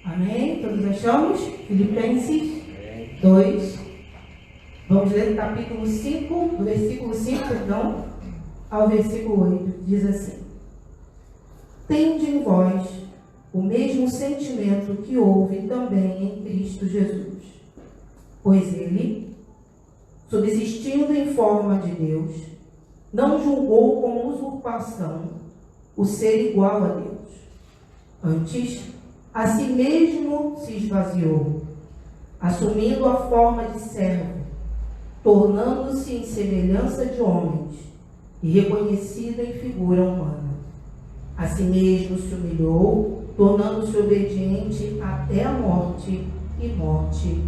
Amém? Todos achamos? Filipenses 2. Vamos ler o capítulo 5, do versículo 5, ao versículo 8. Diz assim: Tende em vós o mesmo sentimento que houve também em Cristo Jesus. Pois ele, subsistindo em forma de Deus, não julgou como usurpação o ser igual a Deus. Antes, a si mesmo se esvaziou, assumindo a forma de servo, tornando-se em semelhança de homens e reconhecido em figura humana. A si mesmo se humilhou, tornando-se obediente até a morte e morte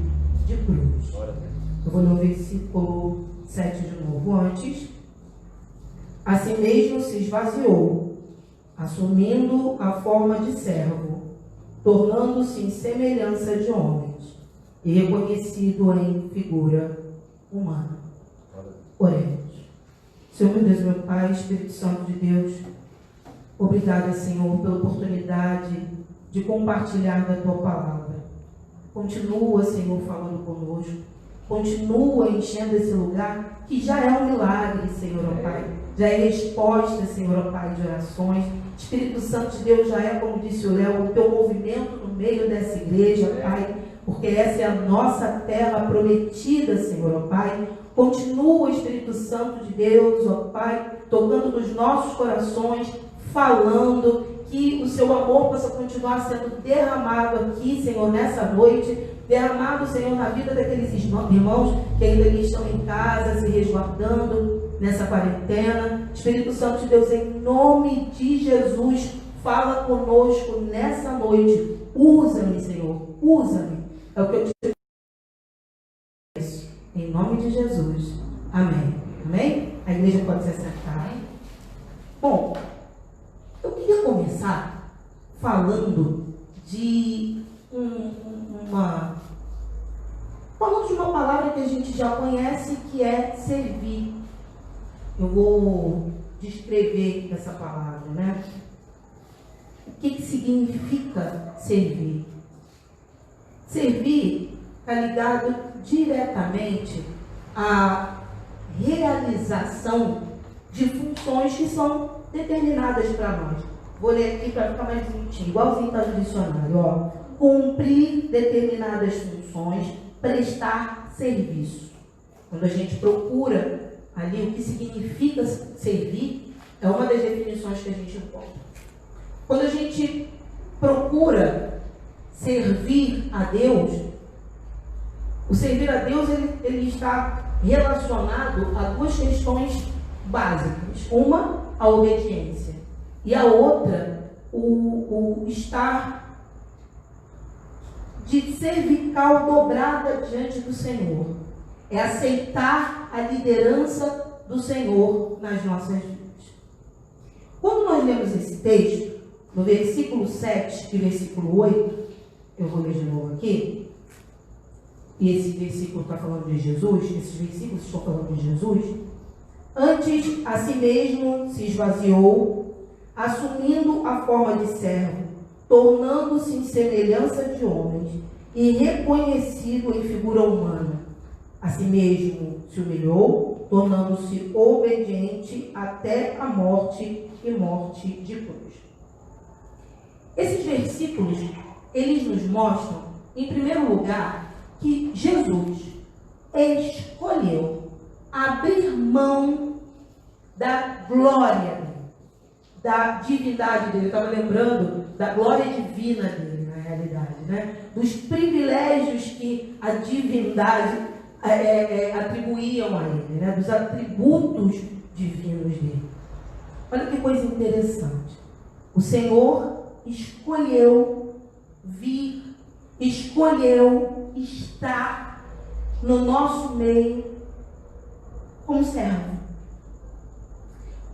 de cruz. Eu vou no versículo 7 de novo. Antes, a si mesmo se esvaziou, assumindo a forma de servo, tornando-se em semelhança de homens e reconhecido em figura humana. Oremos. Senhor, meu Deus, meu Pai, Espírito Santo de Deus, obrigada, Senhor, pela oportunidade de compartilhar da Tua palavra. Continua, Senhor, falando conosco. Continua enchendo esse lugar que já é um milagre, Senhor, ó Pai. Já é resposta, Senhor, ó Pai, de orações. Espírito Santo de Deus já é, como disse o Léo, o Teu movimento no meio dessa igreja, Pai. Porque essa é a nossa terra prometida, Senhor, ó Pai. Continua, Espírito Santo de Deus, ó Pai, tocando nos nossos corações, falando, que o Seu amor possa continuar sendo derramado aqui, Senhor, nessa noite, derramado, Senhor, na vida daqueles irmãos que ainda estão em casa, se resguardando nessa quarentena. Espírito Santo de Deus, em nome de Jesus, fala conosco nessa noite. Usa-me, Senhor, usa-me. É o que eu te peço. Em nome de Jesus. Amém. Amém? A igreja pode se assentar. Bom, eu queria começar falando de falando de uma palavra que a gente já conhece, que é servir. Eu vou descrever essa palavra, né? O que significa servir? Servir está ligado diretamente à realização de funções que são determinadas para nós. Vou ler aqui para ficar mais bonitinho, igualzinho está no dicionário, ó. Cumprir determinadas funções, prestar serviço. Quando a gente procura ali o que significa servir, é uma das definições que a gente encontra. Quando a gente procura servir a Deus, o servir a Deus ele está relacionado a duas questões básicas. Uma, a obediência. E a outra, o estar de cervical dobrada diante do Senhor. É aceitar a liderança do Senhor nas nossas vidas. Quando nós lemos esse texto, no versículo 7 e versículo 8, eu vou ler de novo aqui, e esse versículo está falando de Jesus, esses versículos estão falando de Jesus. Antes, a si mesmo se esvaziou, assumindo a forma de servo, tornando-se em semelhança de homens e reconhecido em figura humana. A si mesmo se humilhou, tornando-se obediente até a morte e morte de cruz. Esses versículos, eles nos mostram, em primeiro lugar, que Jesus escolheu abrir mão da glória, da divindade dele. Eu estava lembrando da glória divina dele, na realidade, né? Dos privilégios que a divindade atribuíam a ele, né? Dos atributos divinos dele. Olha que coisa interessante. O Senhor escolheu vir, escolheu estar no nosso meio como servo.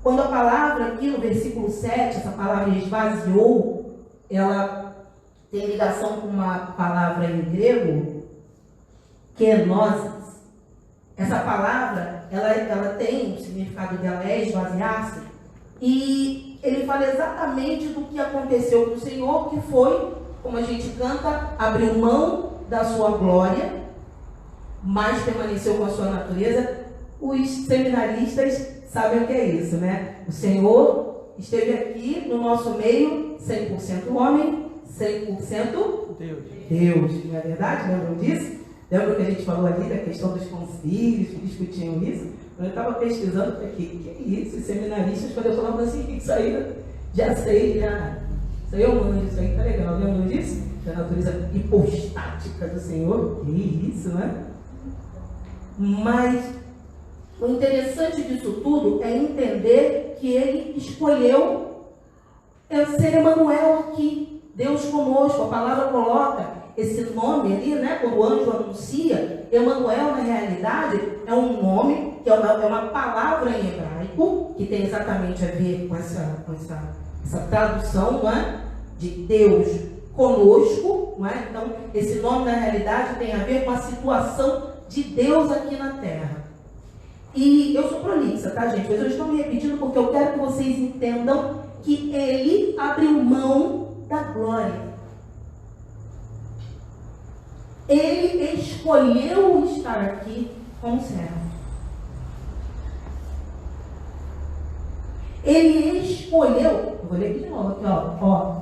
Quando a palavra aqui no versículo 7, essa palavra esvaziou, ela tem ligação com uma palavra em grego, kenosis. Essa palavra, ela tem, o significado dela é esvaziar-se, e ele fala exatamente do que aconteceu com o Senhor, que foi como a gente canta, abriu mão da sua glória, mas permaneceu com a sua natureza. Os seminaristas sabem o que é isso, né? O Senhor esteve aqui no nosso meio, 100% homem, 100% Deus. Não é verdade? Lembram disso? Lembra que a gente falou ali da questão dos concílios, que discutiam isso? Eu estava pesquisando, falei, que é isso? Os seminaristas, quando eu falava assim, isso aí já sei, já. Isso aí eu manjo, isso aí tá legal. Lembram disso? Da natureza hipostática do Senhor. Que isso, né? Mas o interessante disso tudo é entender que ele escolheu ser Emanuel aqui, Deus conosco. A palavra coloca esse nome ali, né? Quando o anjo anuncia, Emanuel, na realidade, é um nome, que é uma palavra em hebraico, que tem exatamente a ver com essa tradução, não é? De Deus conosco, não é? Então, esse nome, na realidade, tem a ver com a situação de Deus aqui na Terra. E eu sou prolixa, tá, gente? Mas eu estou me repetindo porque eu quero que vocês entendam que ele abriu mão da glória. Ele escolheu estar aqui como servo. Ele escolheu, eu vou ler aqui de novo, aqui, ó,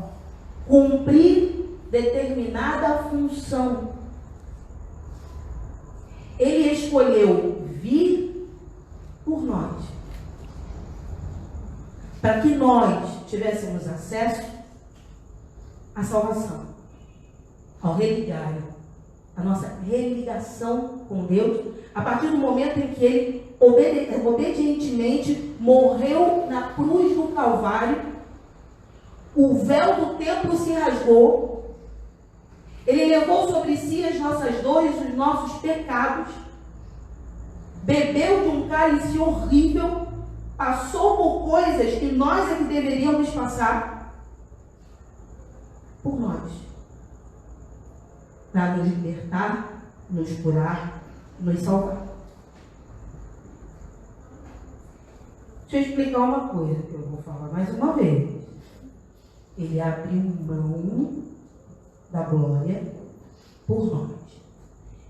cumprir determinada função. Ele escolheu vir por nós, para que nós tivéssemos acesso à salvação, ao religar, a nossa religação com Deus, a partir do momento em que ele obedientemente morreu na cruz do Calvário, o véu do templo se rasgou, ele levou sobre si as nossas dores, os nossos pecados, bebeu de um cálice horrível, passou por coisas que nós é que deveríamos passar por nós, para nos libertar, nos curar, nos salvar. Deixa eu explicar uma coisa que eu vou falar mais uma vez. Ele abriu mão da glória por nós.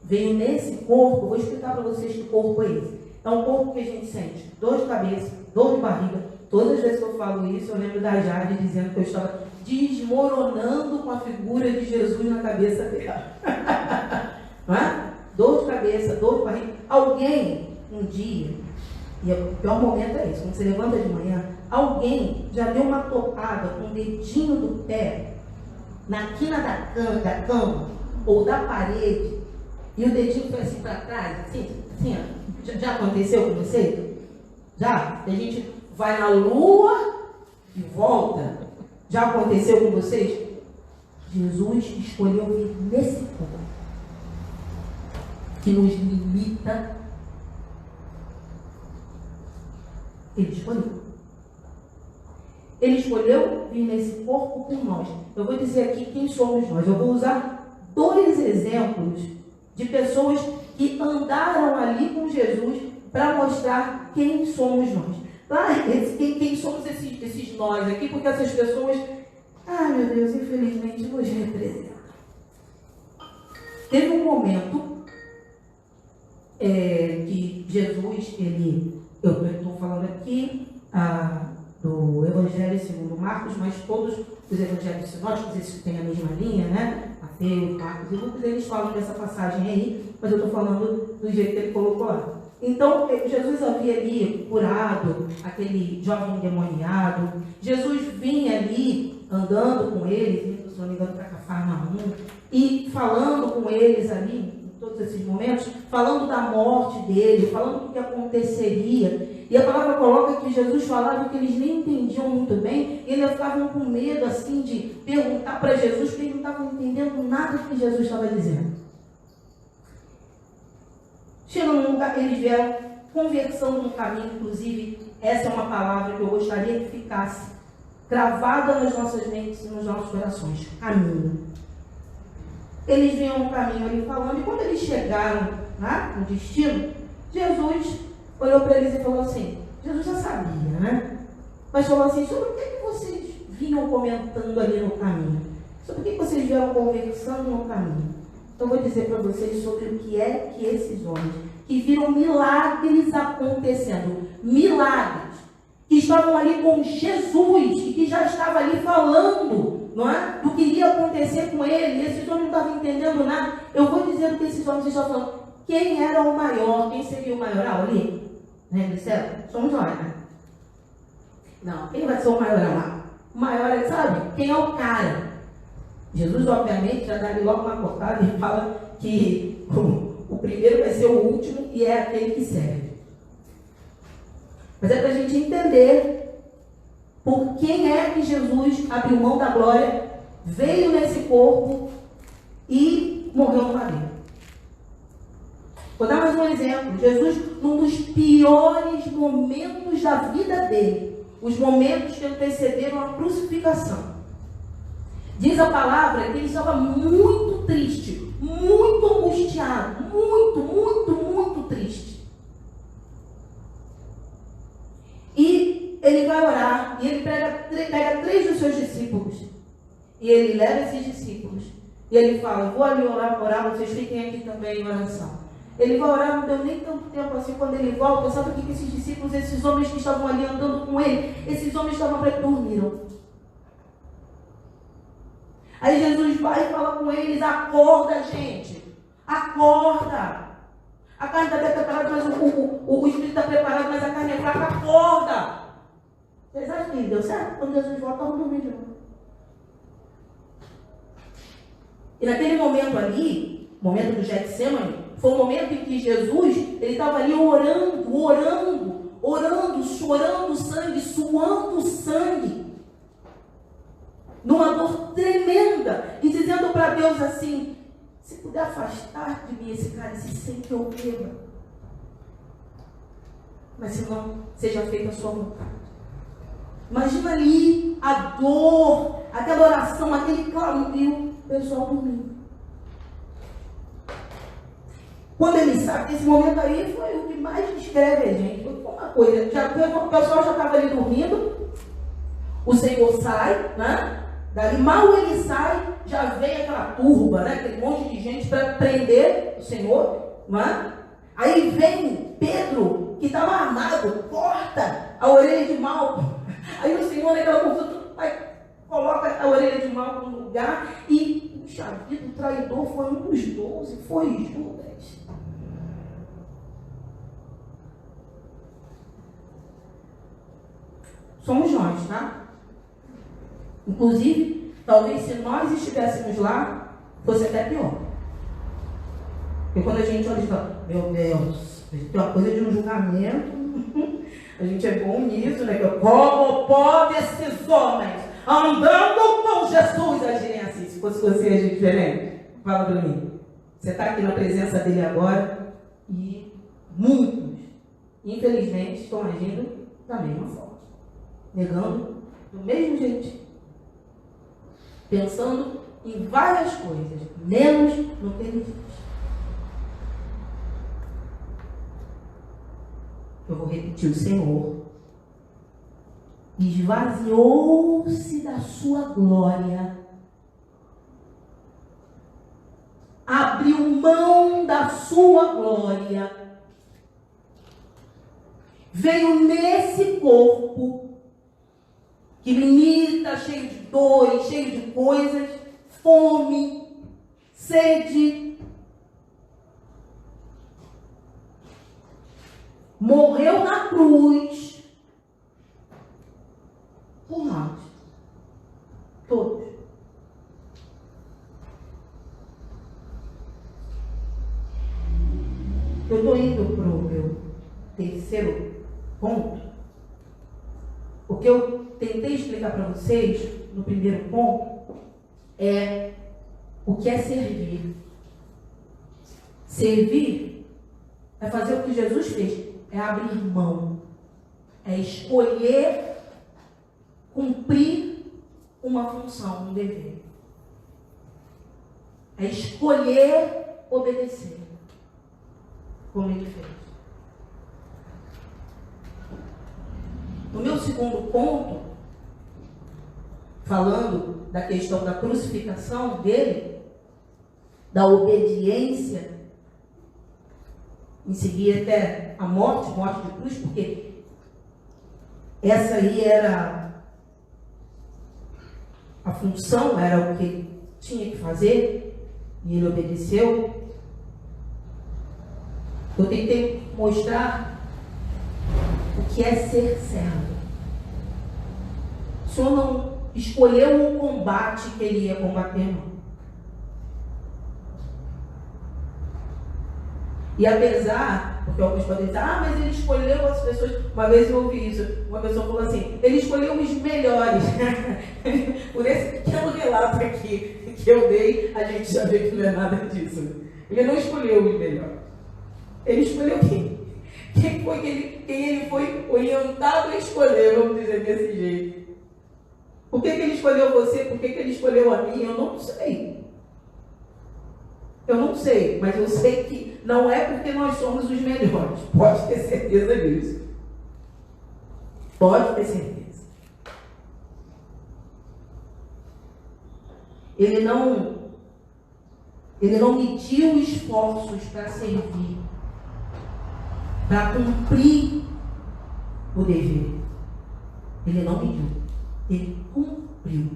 Veio nesse corpo, vou explicar para vocês que corpo é esse. É um corpo que a gente sente dor de cabeça, dor de barriga. Todas as vezes que eu falo isso, eu lembro da Jade dizendo que eu estava desmoronando com a figura de Jesus na cabeça dela. Não é? Dor de cabeça, dor de barriga. Alguém, um dia, e o pior momento é isso, quando você levanta de manhã, alguém já deu uma topada com o dedinho do pé na quina da cama ou da parede, e o dedinho foi assim para trás, assim, ó. Já aconteceu com você? Já? A gente vai na lua e volta. Já aconteceu com vocês? Jesus escolheu vir nesse corpo que nos limita. Ele escolheu. Ele escolheu vir nesse corpo por nós. Eu vou dizer aqui quem somos nós. Eu vou usar 2 exemplos de pessoas que andaram ali com Jesus para mostrar quem somos nós. Quem somos esses nós aqui, porque essas pessoas, meu Deus, infelizmente nos representam. Teve um momento que Jesus, eu estou falando aqui do Evangelho segundo Marcos, mas todos os evangelhos sinóticos, esses que têm a mesma linha, né? Mateus, Marcos e Lucas, eles falam dessa passagem aí, mas eu estou falando do jeito que ele colocou lá. Então, Jesus havia ali curado aquele jovem endemoniado. Jesus vinha ali andando com eles, se não me engano, para Cafarnaum, e falando com eles ali, em todos esses momentos, falando da morte dele, falando do que aconteceria. E a palavra coloca que Jesus falava que eles nem entendiam muito bem, e eles ficavam com medo assim de perguntar para Jesus, porque eles não estavam entendendo nada do que Jesus estava dizendo. Chegam num lugar, eles vieram conversando no caminho, inclusive, essa é uma palavra que eu gostaria que ficasse gravada nas nossas mentes e nos nossos corações. Caminho. Eles vinham no caminho ali falando, e quando eles chegaram no destino, Jesus olhou para eles e falou assim, Jesus já sabia, né? Mas falou assim, sobre o que vocês vinham comentando ali no caminho? Sobre o que vocês vieram conversando no caminho? Então, eu vou dizer para vocês sobre o que é que esses homens, que viram milagres acontecendo, milagres, que estavam ali com Jesus, e que já estava ali falando, não é? Do que iria acontecer com ele, e esses homens não estavam entendendo nada. Eu vou dizer o que esses homens estavam falando. Quem era o maior? Quem seria o maior? Ali? Né, somos nós, né? Não, quem vai ser o maior lá? O maior, sabe? Quem é o cara? Jesus, obviamente, já dá ali logo uma cortada e fala que o primeiro vai ser o último e é aquele que serve. Mas é para a gente entender por quem é que Jesus abriu mão da glória, veio nesse corpo e morreu no madeiro. Vou dar mais um exemplo. Jesus, num dos piores momentos da vida dele, os momentos que antecederam a crucificação, diz a palavra que ele estava muito triste, muito angustiado, muito triste. E ele vai orar, e ele pega 3 dos seus discípulos, e ele leva esses discípulos, e ele fala: vou ali orar, vocês fiquem aqui também em oração. Ele vai orar, não deu nem tanto tempo assim. Quando ele volta, sabe o que esses discípulos, esses homens que estavam ali andando com ele, esses homens estavam para que dormiram. Aí Jesus vai e fala com eles: acorda, gente, acorda. A carne está até preparada, mas o espírito está preparado, mas a carne é fraca, acorda. Vocês acham que deu certo? Quando Jesus volta, estavam dormindo de novo. E naquele momento ali, momento do Getsemane, foi um momento em que Jesus, ele estava ali orando, chorando sangue, suando sangue, numa dor tremenda, e dizendo para Deus assim: se puder afastar de mim esse cálice sem que eu beba, mas se não, seja feita a sua vontade. Imagina ali a dor, aquela oração, aquele clamor, e o pessoal dormindo. Quando ele sabe que esse momento aí foi o que mais descreve a gente, foi uma coisa, o pessoal já estava ali dormindo, o Senhor sai, né? Dali mal ele sai, já vem aquela turba, né? Aquele monte de gente para prender o Senhor, né? Aí vem Pedro, que estava armado, corta a orelha de Malco. Aí o Senhor, naquela confusão, coloca a orelha de Malco no lugar e, puxa vida, o traidor foi um dos 12, foi Judas. Somos nós, tá? Inclusive, talvez se nós estivéssemos lá, fosse até pior. Porque quando a gente olha e fala: meu Deus, tem uma coisa de um julgamento, a gente é bom nisso, né? Como pode esses homens, andando com Jesus, agirem assim? Se fosse você agir diferente, fala para mim. Você está aqui na presença dele agora e muitos, infelizmente, estão agindo da mesma forma. Negando do mesmo jeito, pensando em várias coisas, menos no que ele diz. Eu vou repetir: o Senhor esvaziou-se da sua glória, abriu mão da sua glória, veio nesse corpo que limita, cheio de dores, cheio de coisas, fome, sede. Morreu na cruz por nós, todos. Eu estou indo para o meu terceiro ponto. O que eu tentei explicar para vocês no primeiro ponto é o que é servir. Servir é fazer o que Jesus fez, é abrir mão, é escolher cumprir uma função, um dever. É escolher obedecer, como ele fez. No meu segundo ponto, falando da questão da crucificação dele, da obediência, em seguir até a morte de cruz, porque essa aí era a função, era o que ele tinha que fazer, e ele obedeceu. Eu tentei mostrar o que é ser servo. O Senhor não escolheu um combate que ele ia combater, não. E apesar, porque alguns podem dizer, mas ele escolheu as pessoas. Uma vez eu ouvi isso, uma pessoa falou assim, ele escolheu os melhores. Por esse pequeno relato aqui que eu dei, a gente já vê que não é nada disso. Ele não escolheu os melhores. Ele escolheu quem? Quem ele foi orientado a escolher, vamos dizer desse jeito. Por que ele escolheu você? Por que ele escolheu a mim? Eu não sei. Eu não sei, mas eu sei que não é porque nós somos os melhores. Pode ter certeza disso. Pode ter certeza. Ele não mediu esforços para servir, para cumprir o dever. Ele não mediu. Ele cumpriu.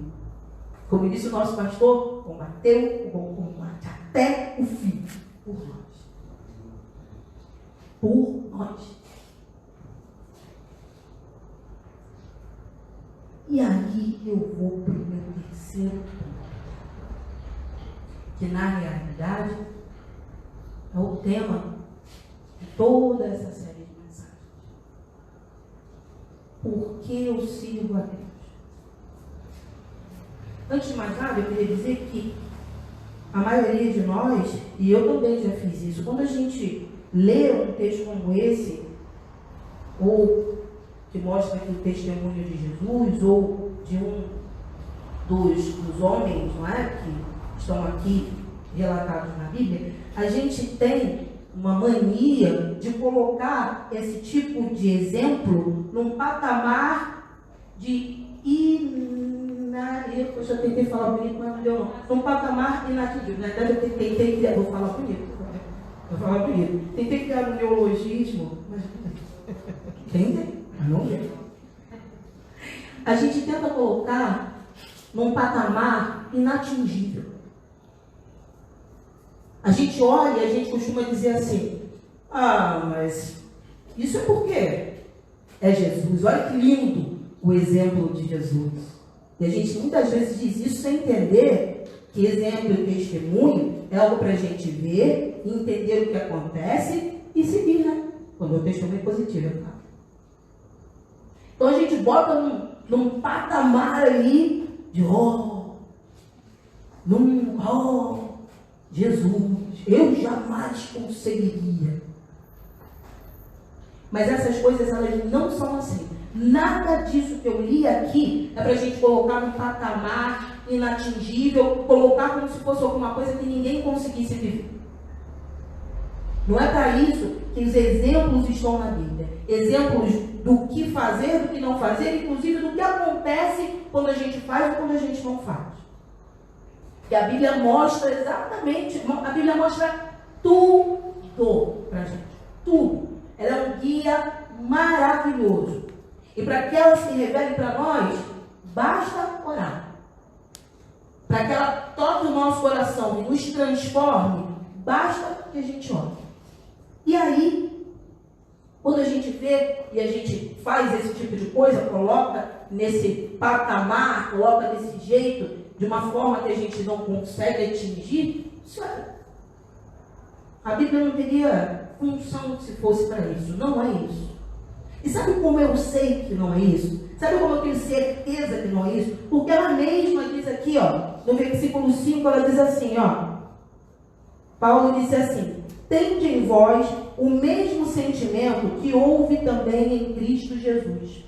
Como disse o nosso pastor, combateu o bom combate até o fim. Por nós. Por nós. E aí eu vou para o meu terceiro ponto. Que na realidade é o tema de toda essa série de mensagens. Por que eu sirvo a Deus? Antes de mais nada, eu queria dizer que a maioria de nós, e eu também já fiz isso, quando a gente lê um texto como esse, ou que mostra aqui o testemunho de Jesus, ou de um dos homens, não é, que estão aqui relatados na Bíblia, a gente tem uma mania de colocar esse tipo de exemplo num patamar de eu já tentei falar bonito, mas não deu não. Num patamar inatingível. Na verdade, eu tentei criar, vou falar bonito. Vou falar bonito. Tentei criar um neologismo, mas entende? Mas não deu. A gente tenta colocar num patamar inatingível. A gente olha e a gente costuma dizer assim, mas isso é porque é Jesus. Olha que lindo o exemplo de Jesus. E a gente muitas vezes diz isso sem entender que exemplo e testemunho é algo para a gente ver, entender o que acontece e seguir, né? Quando o testemunho é positivo, é claro. Então a gente bota num patamar ali de Jesus, eu jamais conseguiria. Mas essas coisas, elas não são assim. Nada disso que eu li aqui é para a gente colocar num patamar inatingível, colocar como se fosse alguma coisa que ninguém conseguisse viver. Não é para isso que os exemplos estão na Bíblia. Exemplos do que fazer, do que não fazer, inclusive do que acontece quando a gente faz ou quando a gente não faz. E a Bíblia mostra exatamente, a Bíblia mostra tudo para a gente. Tudo. Ela é um guia maravilhoso. E para que ela se revele para nós, basta orar. Para que ela toque o nosso coração e nos transforme, basta que a gente ore. E aí, quando a gente vê e a gente faz esse tipo de coisa, coloca nesse patamar, coloca desse jeito, de uma forma que a gente não consegue atingir, isso é. A Bíblia não teria função se fosse para isso. Não é isso. E sabe como eu sei que não é isso? Sabe como eu tenho certeza que não é isso? Porque ela mesma diz aqui, no versículo 5, ela diz assim, Paulo disse assim, tende em vós o mesmo sentimento que houve também em Cristo Jesus.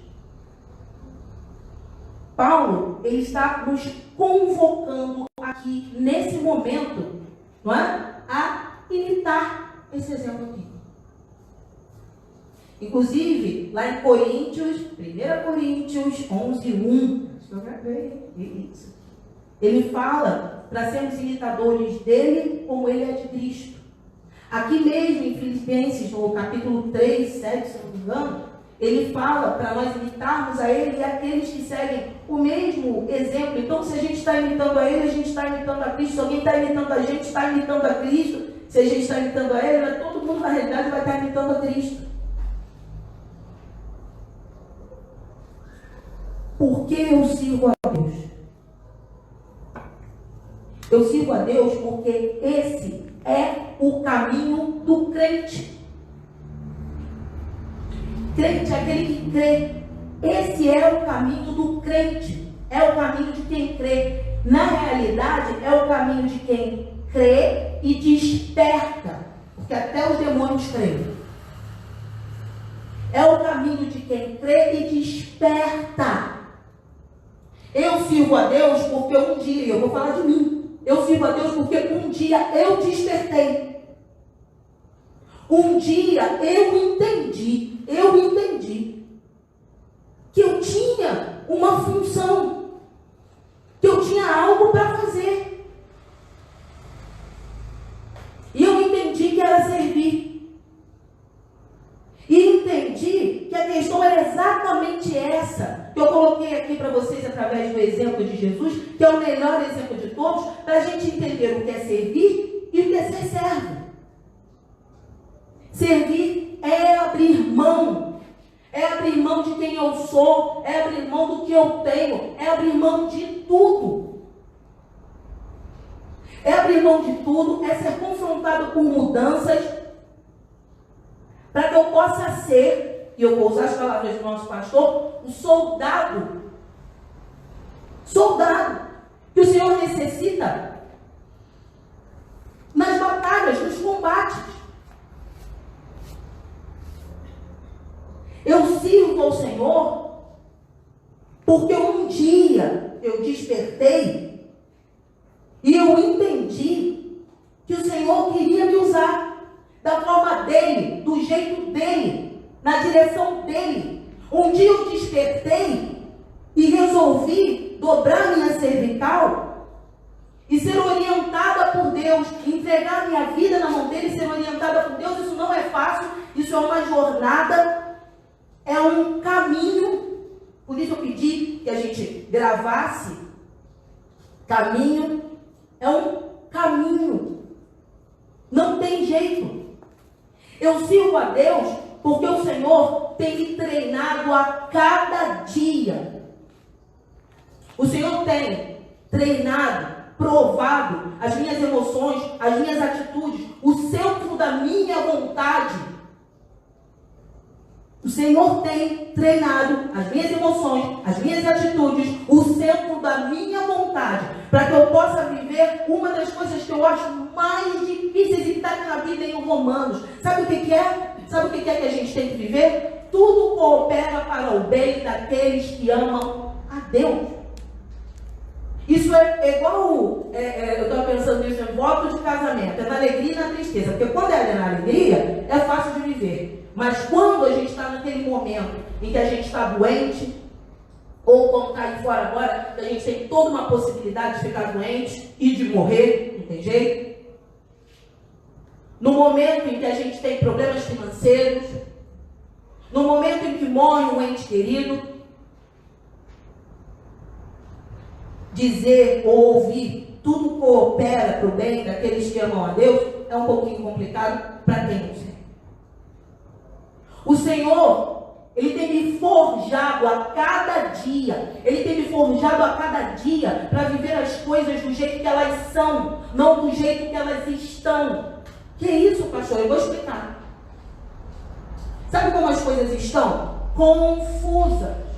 Paulo, ele está nos convocando aqui, nesse momento, não é? A imitar esse exemplo aqui. Inclusive, lá em Coríntios, 1 Coríntios 11:1, acho que eu gravei isso. Ele fala para sermos imitadores dele como ele é de Cristo. Aqui mesmo em Filipenses, no capítulo 3, 7, se não me engano, ele fala para nós imitarmos a ele e aqueles que seguem o mesmo exemplo. Então, se a gente está imitando a ele, a gente está imitando a Cristo. Se alguém está imitando a gente, está imitando a Cristo. Se a gente está imitando a ele, todo mundo na realidade vai estar imitando a Cristo. Por que eu sirvo a Deus? Eu sirvo a Deus porque esse é o caminho do crente. Crente é aquele que crê. Esse é o caminho do crente. É o caminho de quem crê. Na realidade, é o caminho de quem crê e desperta. Porque até os demônios creem. É o caminho de quem crê e desperta. Eu sirvo a Deus porque um dia, eu vou falar de mim, eu sirvo a Deus porque um dia eu despertei. Um dia eu entendi que eu tinha uma função, que eu tinha algo para fazer. E eu entendi que era servir. E entendi que a questão era exatamente essa, que eu coloquei aqui para vocês através do exemplo de Jesus, que é o melhor exemplo de todos, para a gente entender o que é servir e o que é ser servo. Servir é abrir mão. É abrir mão de quem eu sou, é abrir mão do que eu tenho, é abrir mão de tudo. É abrir mão de tudo, é ser confrontado com mudanças, para que eu possa ser, e eu vou usar as palavras do nosso pastor, um soldado. Soldado que o Senhor necessita nas batalhas, nos combates. Eu sirvo ao Senhor porque um dia eu despertei e eu entendi que o Senhor queria me usar da forma dele, do jeito dele, na direção dele. Um dia eu despertei e resolvi dobrar minha cervical e ser orientada por Deus, entregar minha vida na mão dele e ser orientada por Deus. Isso não é fácil, isso é uma jornada. É um caminho, por isso eu pedi que a gente gravasse. Caminho é um caminho. Não tem jeito. Eu sirvo a Deus porque o Senhor tem me treinado a cada dia. O Senhor tem treinado, provado as minhas emoções, as minhas atitudes, o centro da minha vontade. O Senhor tem treinado as minhas emoções, as minhas atitudes, o centro da minha vontade, para que eu possa viver uma das coisas que eu acho mais difíceis e que está na Bíblia em Romanos. Sabe o que é? Sabe o que é que a gente tem que viver? Tudo coopera para o bem daqueles que amam a Deus. Isso é igual, eu estava pensando nisso, em voto de casamento, é na alegria e na tristeza, porque quando é na alegria, é fácil de viver. Mas quando a gente está naquele momento em que a gente está doente, ou como está aí fora agora, que a gente tem toda uma possibilidade de ficar doente e de morrer, não tem jeito. No momento em que a gente tem problemas financeiros, no momento em que morre um ente querido, dizer ou ouvir tudo coopera para o bem daqueles que amam a Deus é um pouquinho complicado para quem não sei. O Senhor, Ele tem me forjado a cada dia. Ele tem me forjado a cada dia para viver as coisas do jeito que elas são, não do jeito que elas estão. Que isso, pastor? Eu vou explicar. Sabe como as coisas estão? Confusas.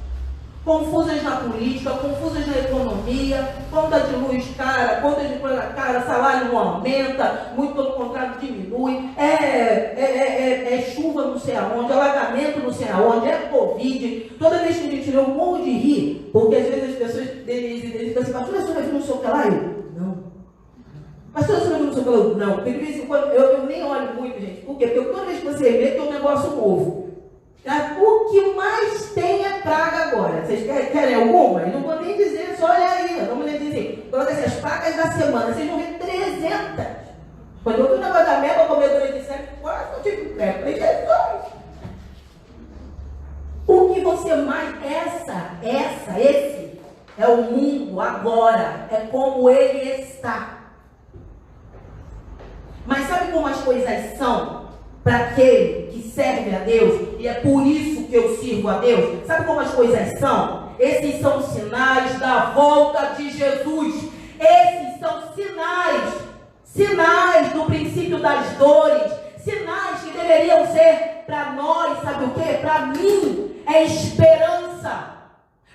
Confusas na política, confusas na economia, conta de luz cara, conta de coisa cara, salário não aumenta, muito pelo contrário diminui, é chuva não sei aonde, alagamento não sei aonde, é Covid. Toda vez que a gente vê, eu morro de rir, porque às vezes as pessoas ficam assim, pastor, você vai vir no seu que lá? Eu, não. Pastor, você vai vir no seu que lá? Eu, não. Porque de vez em quando, eu nem olho muito, gente. Por quê? Porque toda vez que você vê, tem um negócio novo. O que mais tem é praga agora. Vocês querem alguma? Eu não vou nem dizer, só olhar aí. Vamos dizer assim, coloca assim, as pragas da semana, vocês vão ver 300. Quando eu fui na Guadameba, comedora de sangue, quase eu tive pré. Falei, Jesus! O que você mais... Esse é o mundo agora. É como ele está. Mas sabe como as coisas são para aquele que serve a Deus? E é por isso que eu sirvo a Deus. Sabe como as coisas são? Esses são sinais da volta de Jesus. Esses são sinais do princípio das dores. Sinais que deveriam ser para nós, sabe o quê? Para mim é esperança.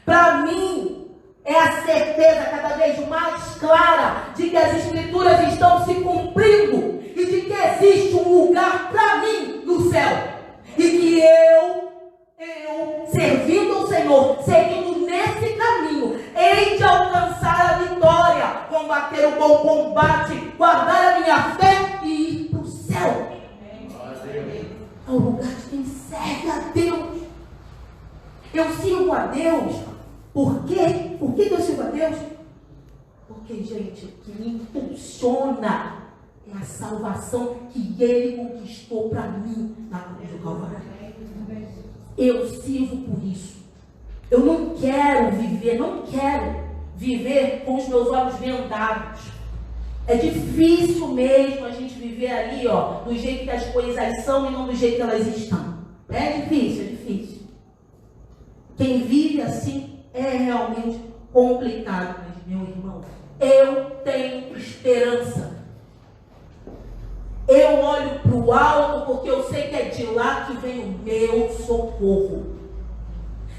Para mim é a certeza cada vez mais clara de que as Escrituras estão se cumprindo e de que existe um lugar para mim no céu. E que eu, servindo ao Senhor, seguindo nesse caminho, hei de alcançar a vitória, combater o bom combate, guardar a minha fé e ir para o céu. É o lugar de quem serve a Deus. Eu sirvo a Deus. Por quê? Por que eu sirvo a Deus? Porque, gente, o que me impulsiona é a salvação que Ele conquistou para mim na cruz do Calvário. Eu sirvo por isso. Eu não quero viver com os meus olhos vendados. É difícil mesmo a gente viver ali, ó, do jeito que as coisas são e não do jeito que elas estão. É difícil. Quem vive assim é realmente complicado, mas, meu irmão, eu tenho esperança. Eu olho para o alto porque eu sei que é de lá que vem o meu socorro.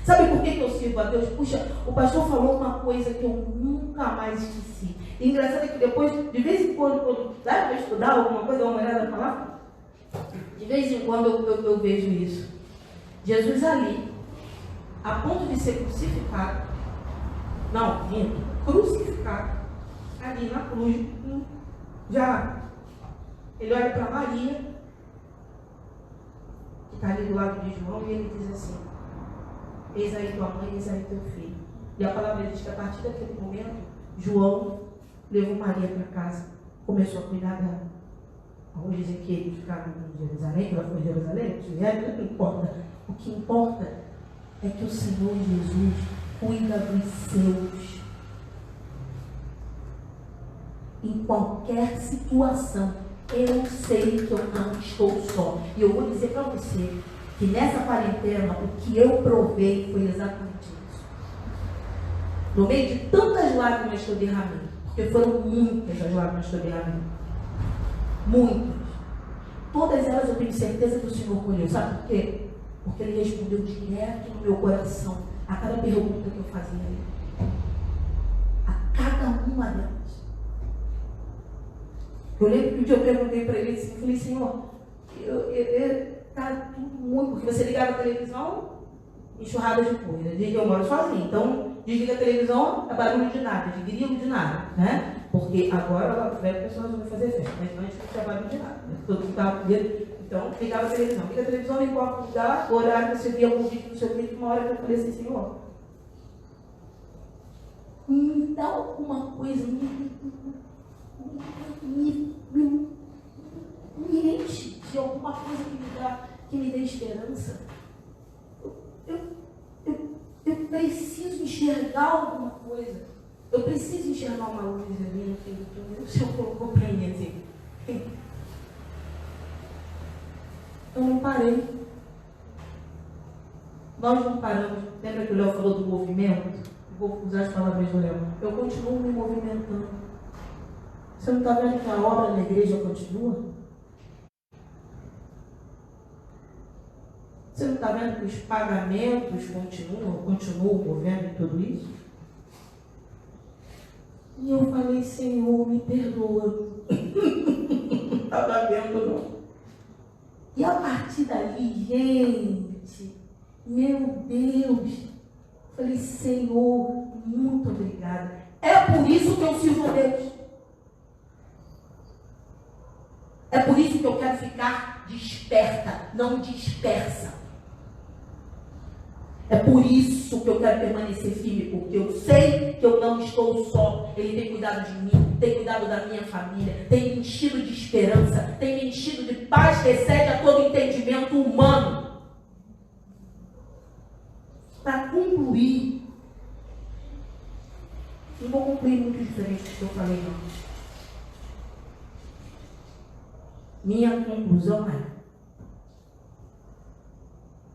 Sabe por que eu sirvo a Deus? Puxa, o pastor falou uma coisa que eu nunca mais esqueci. E engraçado é que depois, de vez em quando dá para estudar alguma coisa, uma olhada para lá, de vez em quando eu vejo isso. Jesus ali, a ponto de ser crucificado, crucificado, ali na cruz, já, ele olha para Maria, que está ali do lado de João, e ele diz assim, eis aí tua mãe, eis aí teu filho. E a palavra diz que a partir daquele momento, João levou Maria para casa, começou a cuidar dela. Alguns dizem que ele ficava em Jerusalém, que ela foi em Jerusalém, não importa. O que importa é que o Senhor Jesus cuida dos seus. Em qualquer situação, eu sei que eu não estou só. E eu vou dizer para você que nessa quarentena, o que eu provei foi exatamente isso. No meio de tantas lágrimas que eu derramei, porque foram muitas as lágrimas que eu derramei, muitas. Todas elas eu tenho certeza que o Senhor colheu. Sabe por quê? Porque Ele respondeu direto no meu coração a cada pergunta que eu fazia a Ele. A cada uma delas. Eu lembro que um dia eu perguntei para Ele assim, eu falei, Senhor, está tudo muito, porque você ligava a televisão, enxurrada de coisa. Diz que eu moro sozinho, então desliga a televisão, é barulho de nada, de grilo de nada, né? Porque agora a pessoa resolveu fazer festa, mas antes não tinha barulho de nada, né? Todo mundo estava comigo, então ligava a televisão. Liga a televisão, não importa o lugar, o horário que você via algum vídeo no seu vídeo, uma hora que eu falei assim, Senhor, me dá alguma coisa, me enche de alguma coisa que me dê esperança. Eu preciso enxergar alguma coisa. Eu preciso enxergar uma luz ali no fim do túnel. O Senhor colocou para mim assim. Eu não parei. Nós não paramos. Lembra que o Léo falou do movimento? Vou usar as palavras do Léo. Eu continuo me movimentando. Você não está vendo que a obra na igreja continua? Você não está vendo que os pagamentos continuam movendo tudo isso? E eu falei, Senhor, me perdoa. Não estava vendo, não. E a partir dali, gente, meu Deus, falei, Senhor, muito obrigada. É por isso que eu sirvo a Deus. É por isso que eu quero ficar desperta, não dispersa. É por isso que eu quero permanecer firme, porque eu sei que eu não estou só. Ele tem cuidado de mim, tem cuidado da minha família, tem me enchido de esperança, tem me enchido de paz que excede a todo entendimento humano. Para concluir, não vou concluir muito diferente do que eu falei, não. Minha conclusão é,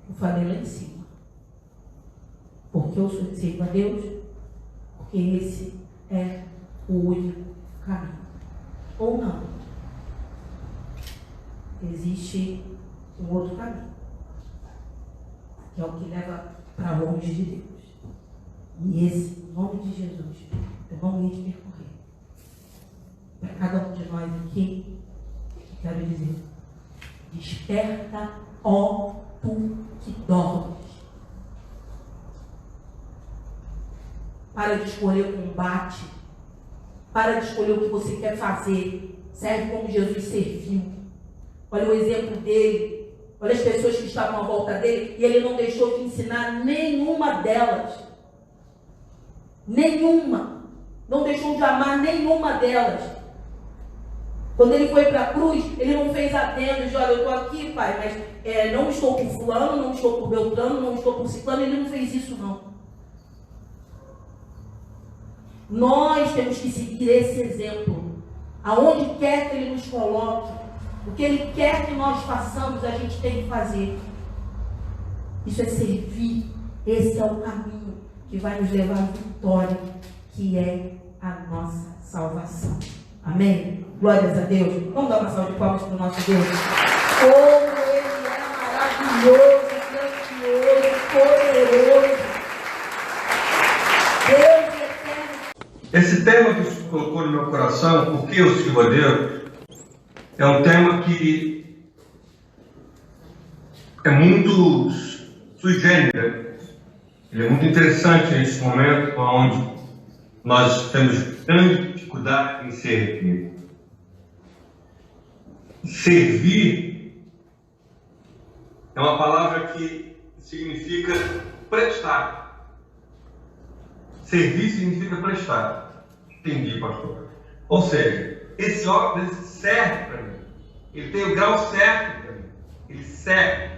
eu falei lá em cima, porque eu sirvo a Deus, porque esse é o único caminho. Ou não. Existe um outro caminho, que é o que leva para longe de Deus. E esse, em nome de Jesus, eu não hei de percorrer. Para cada um de nós aqui, eu quero dizer, desperta, ó tu que dormes. Para de escolher o combate. Para de escolher o que você quer fazer. Serve como Jesus serviu. Olha o exemplo dele. Olha as pessoas que estavam à volta dele. E ele não deixou de ensinar nenhuma delas. Nenhuma. Não deixou de amar nenhuma delas. Quando ele foi para a cruz, ele não fez adendo de, olha, eu estou aqui, pai, mas não estou por fulano, não estou por Beltrano, não estou por ciclano. Ele não fez isso, não. Nós temos que seguir esse exemplo. Aonde quer que ele nos coloque, o que ele quer que nós façamos, a gente tem que fazer. Isso é servir. Esse é o caminho que vai nos levar à vitória, que é a nossa salvação. Amém? Glórias a Deus. Vamos dar uma salva de palmas para o nosso Deus. Como Ele é maravilhoso, grandioso, poderoso. Deus eterno. Esse tema que você colocou no meu coração, por que eu sirvo a Deus, é um tema que é muito sui generis. Ele é muito interessante nesse momento, onde nós temos grande dificuldade em servir. Servir é uma palavra que significa prestar. Servir significa prestar. Entendi, pastor. Ou seja, esse óculos serve para mim. Ele tem o grau certo para mim. Ele serve.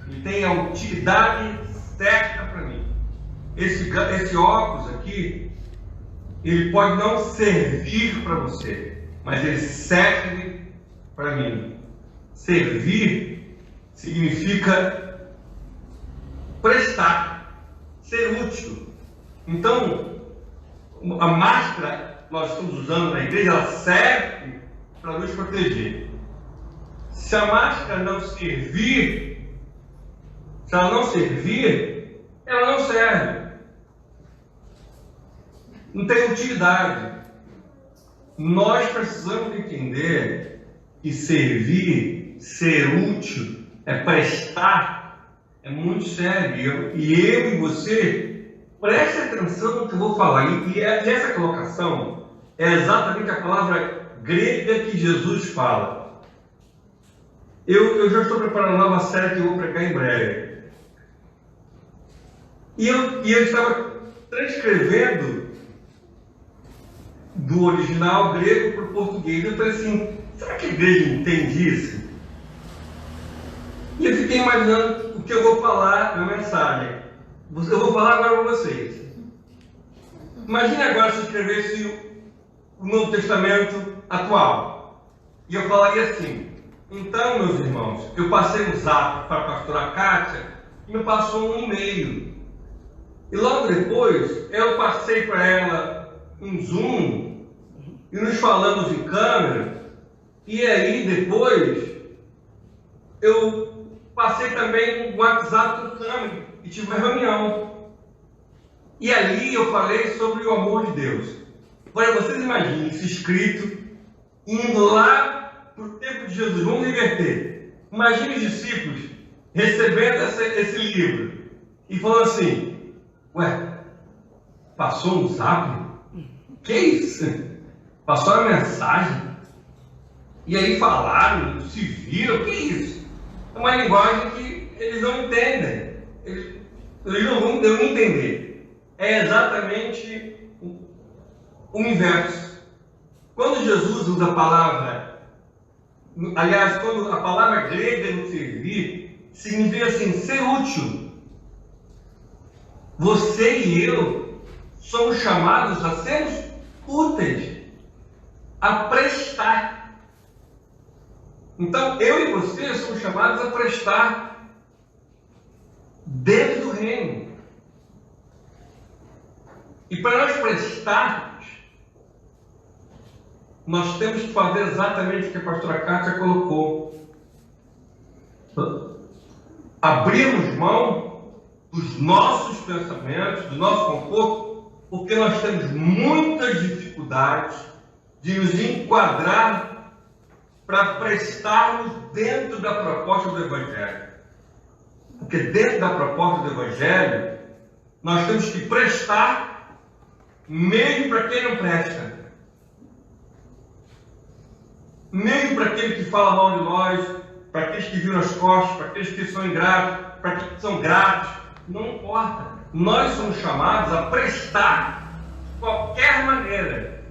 Ele tem a utilidade certa para mim. Esse óculos aqui, ele pode não servir para você, mas ele serve para mim. Servir significa prestar, ser útil. Então, a máscara que nós estamos usando na igreja, ela serve para nos proteger. Se a máscara não servir, ela não serve. Não tem utilidade. Nós precisamos entender que servir, ser útil, é prestar, é muito sério. E eu e você, preste atenção no que eu vou falar. E essa colocação é exatamente a palavra grega que Jesus fala. Eu já estou preparando uma nova série que eu vou pregar em breve. E eu estava transcrevendo do original grego para o português. Eu falei assim, será que a igreja entende isso? E eu fiquei imaginando o que eu vou falar na mensagem. Eu vou falar agora para vocês. Imagine agora se eu escrevesse o Novo Testamento atual. E eu falaria assim, então, meus irmãos, eu passei um zap para a pastora Kátia e me passou um e-mail. E logo depois, eu passei para ela um Zoom e nos falamos em câmera. E aí, depois, eu passei também um WhatsApp com câmera e tive uma reunião. E ali eu falei sobre o amor de Deus. Agora, vocês imaginem isso escrito, indo lá para o tempo de Jesus. Vamos inverter. Imagine os discípulos recebendo esse livro e falando assim, ué, passou um zap? Que isso? Passou a mensagem? E aí falaram, se viram, que isso? É uma linguagem que eles não entendem. eles não vão entender. É exatamente o inverso. Quando Jesus usa a palavra, aliás, quando a palavra grega no servir, significa assim, ser útil. Você e eu somos chamados a sermos úteis, a prestar. Então, eu e você somos chamados a prestar dentro do reino. E para nós prestarmos, nós temos que fazer exatamente o que a pastora Kátia colocou. Abrirmos mão dos nossos pensamentos, do nosso conforto, porque nós temos muitas dificuldades de nos enquadrar para prestarmos dentro da proposta do Evangelho. Porque dentro da proposta do Evangelho, nós temos que prestar mesmo para quem não presta. Mesmo para aquele que fala mal de nós, para aqueles que viram as costas, para aqueles que são ingratos, para aqueles que são gratos, não importa. Nós somos chamados a prestar de qualquer maneira.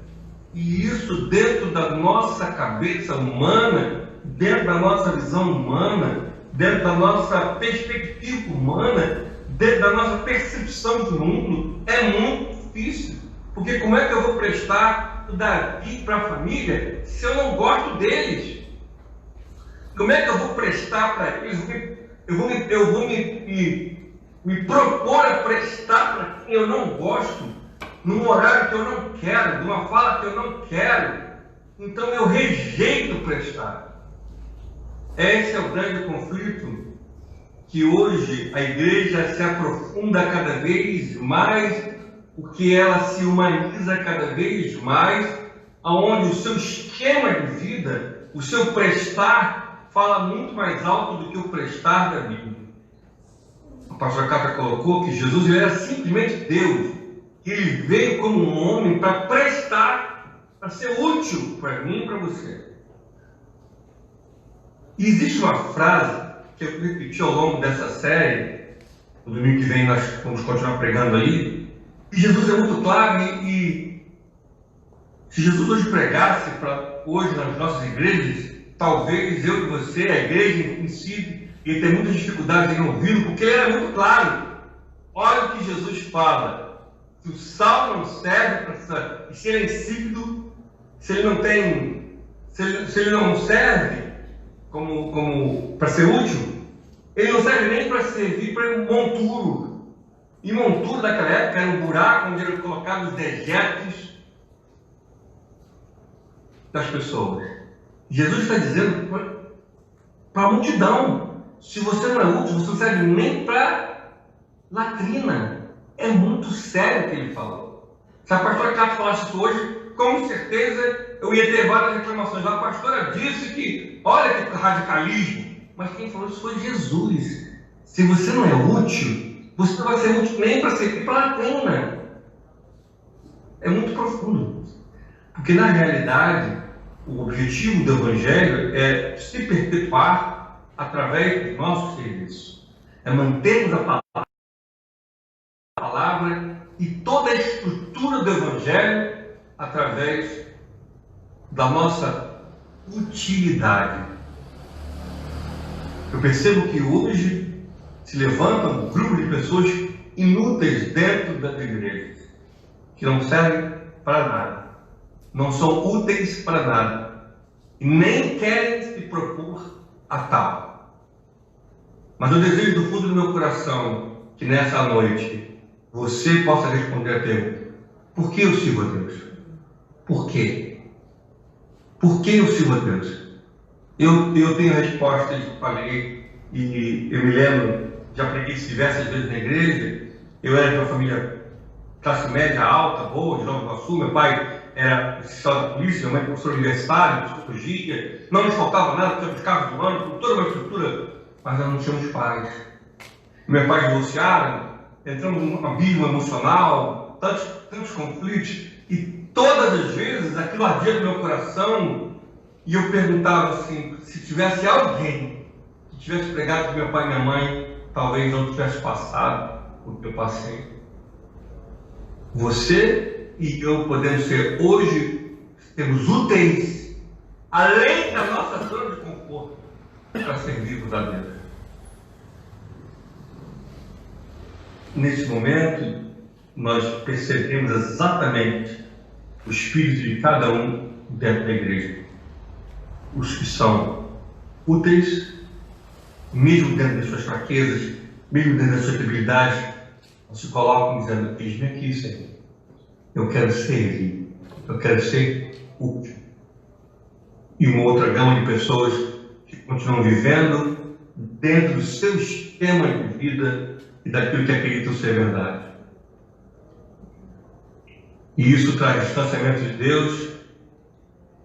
E isso dentro da nossa cabeça humana, dentro da nossa visão humana, dentro da nossa perspectiva humana, dentro da nossa percepção do mundo, é muito difícil. Porque como é que eu vou prestar o Davi para a família se eu não gosto deles? Como é que eu vou prestar para eles? Eu vou me propor a prestar para quem eu não gosto, num horário que eu não quero, numa fala que eu não quero. Então eu rejeito prestar. Esse é o grande conflito que hoje a igreja se aprofunda cada vez mais, porque ela se humaniza cada vez mais, aonde o seu esquema de vida, o seu prestar, fala muito mais alto do que o prestar da Bíblia. A pastora Cátia colocou que Jesus ele era simplesmente Deus. Ele veio como um homem para prestar, para ser útil para mim e para você. E existe uma frase que eu repeti ao longo dessa série, no domingo que vem nós vamos continuar pregando aí, e Jesus é muito claro, e se Jesus hoje pregasse para hoje nas nossas igrejas, talvez eu e você, a igreja em si, ia ter muitas dificuldades em ouvi-lo, porque ele era muito claro. Olha o que Jesus fala. Se o sal não serve para se ele é insípido, se ele não tem, se ele não serve como para ser útil, ele não serve nem para servir para um monturo. E monturo daquela época era um buraco onde eram colocados os dejetos das pessoas. Jesus está dizendo para a multidão: se você não é útil, você não serve nem para latrina. É muito sério o que ele falou. Se a pastora Cátia falasse isso hoje, com certeza eu ia ter várias reclamações. A pastora disse que, olha que radicalismo. Mas quem falou isso foi Jesus. Se você não é útil, você não vai ser útil nem para servir para latrina. É muito profundo. Porque na realidade, o objetivo do Evangelho é se perpetuar através do nosso serviço. É mantermos a palavra e toda a estrutura do Evangelho através da nossa utilidade. Eu percebo que hoje se levanta um grupo de pessoas inúteis dentro das igrejas, que não servem para nada, não são úteis para nada, e nem querem se propor a tal. Mas eu desejo do fundo do meu coração que nessa noite você possa responder a pergunta: por que eu sirvo a Deus? Por quê? Por que eu sirvo a Deus? Eu tenho respostas que falei, e eu me lembro, já preguei isso diversas vezes na igreja. Eu era de uma família classe média alta, boa, de Nova Iguaçu. Meu pai era oficial da polícia, minha mãe professor universitário, psicologia. Não nos faltava nada, tínhamos carros do ano, com toda uma estrutura, mas nós não tínhamos pais. Meus pais divorciaram, entramos num abismo emocional, tantos conflitos, e todas as vezes aquilo ardia no meu coração, e eu perguntava assim: se tivesse alguém que tivesse pregado para meu pai e minha mãe, talvez não tivesse passado. o que eu passei. Você e eu podemos ser hoje, temos úteis, além da nossa zona de conforto, para servirmos a Deus. Nesse momento, nós percebemos exatamente o espírito de cada um dentro da igreja. Os que são úteis, mesmo dentro das suas fraquezas, mesmo dentro das suas debilidades, não se colocam dizendo: eis-me aqui, Senhor. Eu quero servir, eu quero ser útil. E uma outra gama de pessoas que continuam vivendo dentro do seu esquema de vida e daquilo que acreditam ser verdade. E isso traz distanciamento de Deus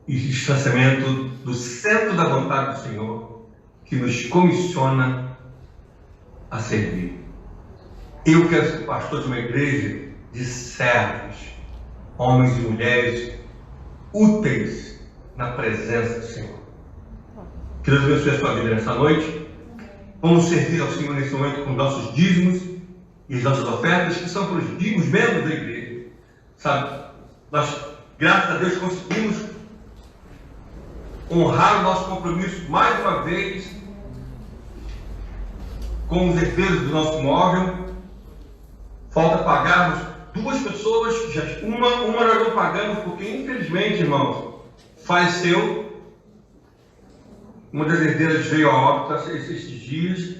e distanciamento do centro da vontade do Senhor, que nos comissiona a servir. Eu quero ser pastor de uma igreja de servos, homens e mulheres úteis na presença do Senhor. Que Deus abençoe a sua vida nessa noite. Vamos servir ao Senhor nesse momento com nossos dízimos e as nossas ofertas, que são para os membros da igreja. Sabe, nós, graças a Deus, conseguimos honrar o nosso compromisso mais uma vez com os herdeiros do nosso imóvel. Falta pagarmos 2 pessoas, uma nós não pagamos porque, infelizmente, irmãos, faleceu. Uma das herdeiras veio a óbito esses dias,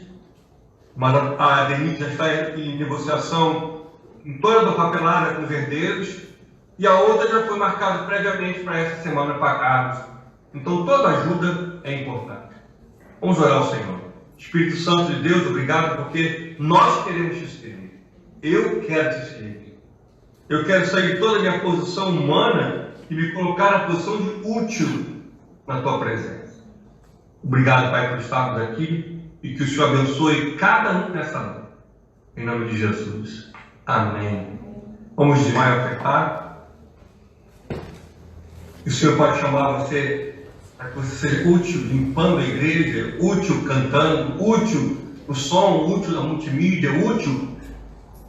mas a Denise já está em negociação em toda a papelada com os herdeiros, e a outra já foi marcada previamente para essa semana pagarmos. Então toda ajuda é importante. Vamos orar ao Senhor. Espírito Santo de Deus, obrigado, porque nós queremos te servir. Eu quero te servir. Eu quero sair de toda a minha posição humana e me colocar na posição de útil na tua presença. Obrigado, Pai, por estarmos aqui e que o Senhor abençoe cada um nessa noite. Em nome de Jesus. Amém. Vamos dizimar e ofertar. E o Senhor pode chamar você para que você seja útil limpando a igreja, útil cantando, útil no som, útil na multimídia, útil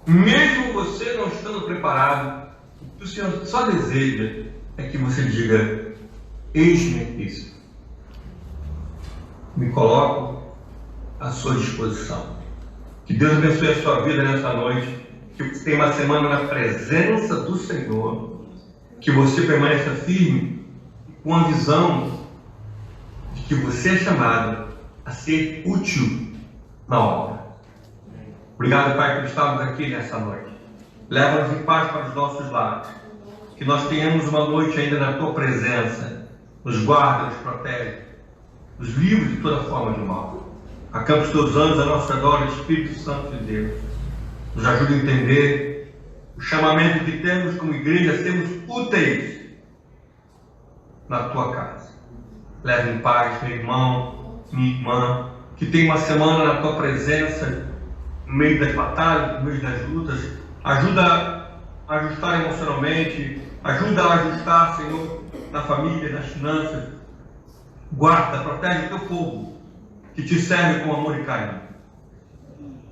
mesmo você não estando preparado. O que o Senhor só deseja é que você diga: eis-me aqui, Senhor. Me coloco à sua disposição. Que Deus abençoe a sua vida nessa noite. Que você tenha uma semana na presença do Senhor. Que você permaneça firme com a visão de que você é chamado a ser útil na obra. Obrigado, Pai, por estarmos aqui nessa noite. Leva-nos em paz para os nossos lares. Que nós tenhamos uma noite ainda na Tua presença. Nos guarda, nos protege. Nos livre de toda forma de mal. Acampa os Teus anjos a nosso redor, Espírito Santo de Deus. Nos ajude a entender o chamamento que temos como igreja a sermos úteis na Tua casa. Leve em paz, meu irmão, minha irmã, que tem uma semana na Tua presença, no meio das batalhas, no meio das lutas. Ajuda a ajustar emocionalmente, ajuda a ajustar, Senhor, na família, nas finanças. Guarda, protege o Teu povo, que te serve com amor e carinho.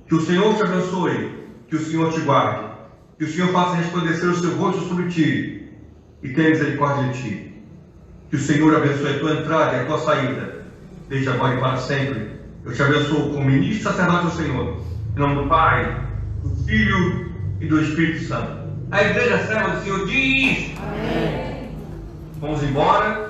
Que o Senhor te abençoe, que o Senhor te guarde, que o Senhor faça resplandecer o seu rosto sobre ti e tenha misericórdia de ti. Que o Senhor abençoe a tua entrada e a tua saída, desde agora e para sempre. Eu te abençoo como ministro sacerdote do Senhor, em nome do Pai, do Filho e do Espírito Santo. A igreja serva do Senhor diz: amém. Vamos embora.